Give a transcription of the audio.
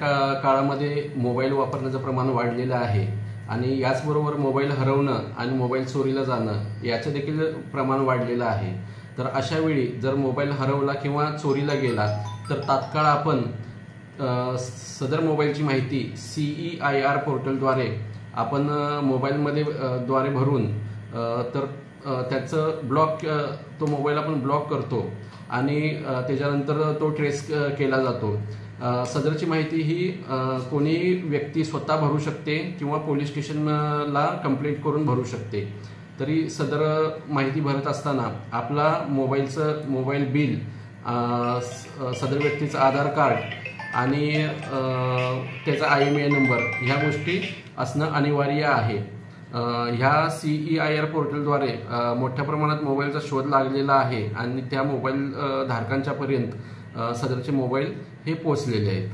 काळामध्ये मोबाईल वापरण्याचं प्रमाण वाढलेलं आहे आणि याचबरोबर मोबाईल हरवणं आणि मोबाईल चोरीला जाणं याचं देखील प्रमाण वाढलेलं आहे। तर अशा वेळी जर मोबाईल हरवला किंवा चोरीला गेला तर तात्काळ आपण सदर मोबाईलची माहिती CEIR पोर्टलद्वारे आपण मोबाईलमध्ये द्वारे भरून तर त्याचं तो मोबाईल आपण ब्लॉक करतो आणि त्याच्यानंतर तो ट्रेस केला जातो। सदरची माहिती ही कोणीही व्यक्ती स्वतः भरू शकते किंवा पोलीस स्टेशनला कंप्लेंट करून भरू शकते। तरी सदर माहिती भरत असताना आपला मोबाईल बिल, सदर व्यक्तीचं आधार कार्ड आणि त्याचा IMEI नंबर ह्या गोष्टी असणं अनिवार्य आहे। ह्या CEIR पोर्टलद्वारे मोठ्या प्रमाणात मोबाईलचा शोध लागलेला आहे आणि त्या मोबाईल धारकांच्या पर्यंत सदरचे मोबाईल हे पोहोचलेले आहेत।